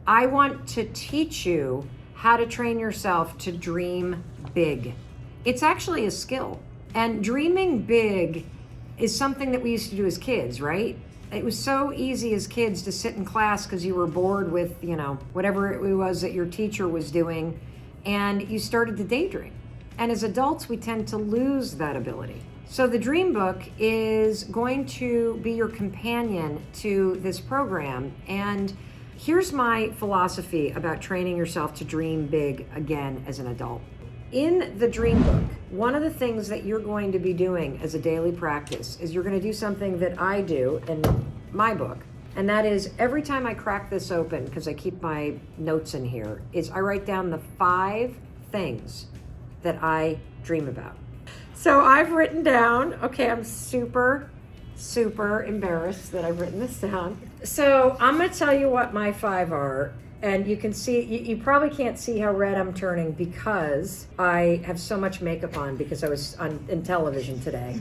I want to teach you how to train yourself to dream big. It's actually a skill. And dreaming big is something that we used to do as kids, right? It was so easy as kids to sit in class because you were bored with, whatever it was that your teacher was doing, and you started to daydream. And as adults, we tend to lose that ability. So the Dream Book is going to be your companion to this program. And here's my philosophy about training yourself to dream big again as an adult. In the Dream Book, one of the things that you're going to be doing as a daily practice is you're going to do something that I do in my book. And that is every time I crack this open, because I keep my notes in here, is I write down the 5 things that I dream about. So I've written down, okay, I'm super embarrassed that I've written this down. So I'm going to tell you what my 5 are. And you can see, you probably can't see how red I'm turning because I have so much makeup on because I was in television today.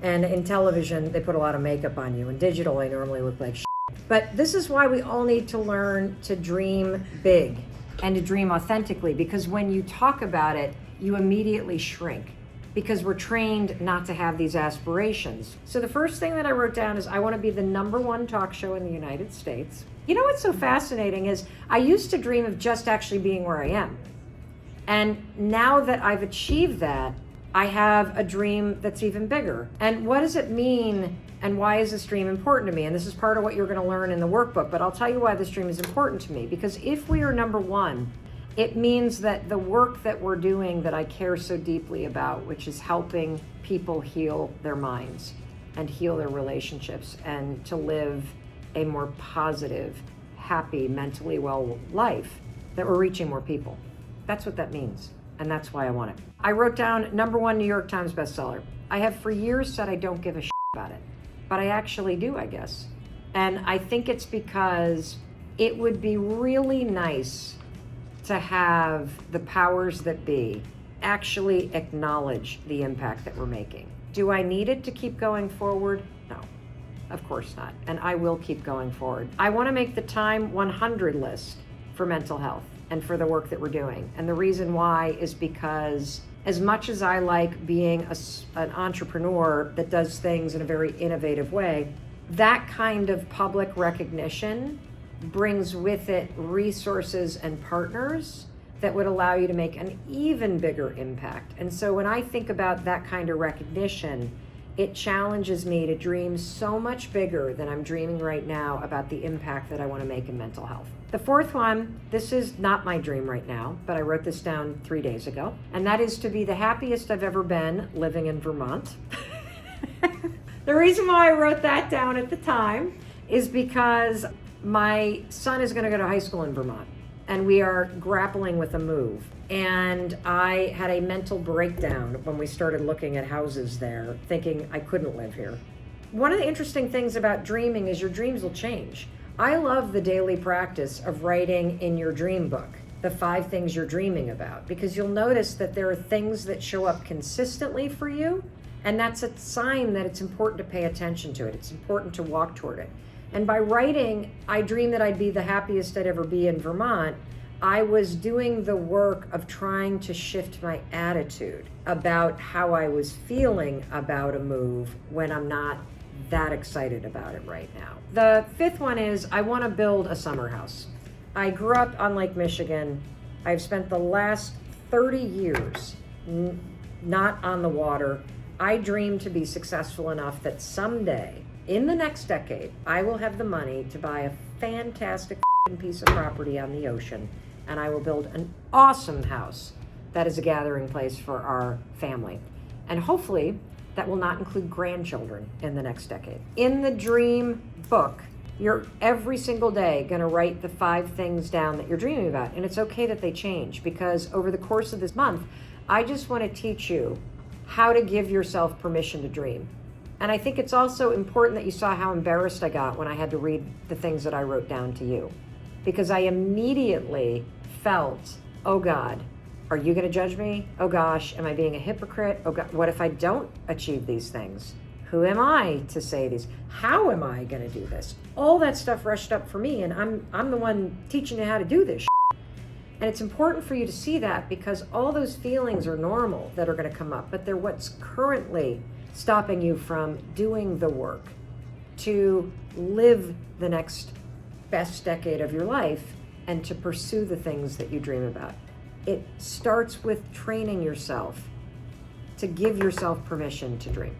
And in television, they put a lot of makeup on you. In digital, I normally look like shit. But this is why we all need to learn to dream big and to dream authentically, because when you talk about it, you immediately shrink because we're trained not to have these aspirations. So the first thing that I wrote down is I want to be the #1 talk show in the United States. You know what's so fascinating is I used to dream of just actually being where I am. And now that I've achieved that, I have a dream that's even bigger. And what does it mean and why is this dream important to me? And this is part of what you're going to learn in the workbook, but I'll tell you why this dream is important to me. Because if we are #1, it means that the work that we're doing that I care so deeply about, which is helping people heal their minds and heal their relationships and to live a more positive, happy, mentally well life, that we're reaching more people. That's what that means. And that's why I want it. I wrote down #1 New York Times bestseller. I have for years said I don't give a shit about it, but I actually do, I guess. And I think it's because it would be really nice to have the powers that be actually acknowledge the impact that we're making. Do I need it to keep going forward? No, of course not. And I will keep going forward. I want to make the Time 100 list for mental health and for the work that we're doing. And the reason why is because as much as I like being an entrepreneur that does things in a very innovative way, that kind of public recognition brings with it resources and partners that would allow you to make an even bigger impact. And so when I think about that kind of recognition, it challenges me to dream so much bigger than I'm dreaming right now about the impact that I want to make in mental health. The 4th one, this is not my dream right now, but I wrote this down 3 days ago, and that is to be the happiest I've ever been living in Vermont. The reason why I wrote that down at the time is because my son is going to go to high school in Vermont, and we are grappling with a move. And I had a mental breakdown when we started looking at houses there, thinking I couldn't live here. One of the interesting things about dreaming is your dreams will change. I love the daily practice of writing in your dream book the 5 things you're dreaming about, because you'll notice that there are things that show up consistently for you, and that's a sign that it's important to pay attention to it. It's important to walk toward it. And by writing, I dreamed that I'd be the happiest I'd ever be in Vermont, I was doing the work of trying to shift my attitude about how I was feeling about a move when I'm not that excited about it right now. The 5th one is I want to build a summer house. I grew up on Lake Michigan. I've spent the last 30 years not on the water. I dream to be successful enough that someday, in the next decade, I will have the money to buy a fantastic piece of property on the ocean, and I will build an awesome house that is a gathering place for our family. And hopefully that will not include grandchildren in the next decade. In the dream book, you're every single day going to write the 5 things down that you're dreaming about. And it's okay that they change, because over the course of this month, I just want to teach you how to give yourself permission to dream. And I think it's also important that you saw how embarrassed I got when I had to read the things that I wrote down to you, because I immediately felt, oh God, are you going to judge me? Oh gosh, am I being a hypocrite? Oh God, what if I don't achieve these things? Who am I to say these? How am I going to do this? All that stuff rushed up for me, and I'm the one teaching you how to do this. And it's important for you to see that, because all those feelings are normal that are going to come up, but they're what's currently stopping you from doing the work to live the next best decade of your life and to pursue the things that you dream about. It starts with training yourself to give yourself permission to dream.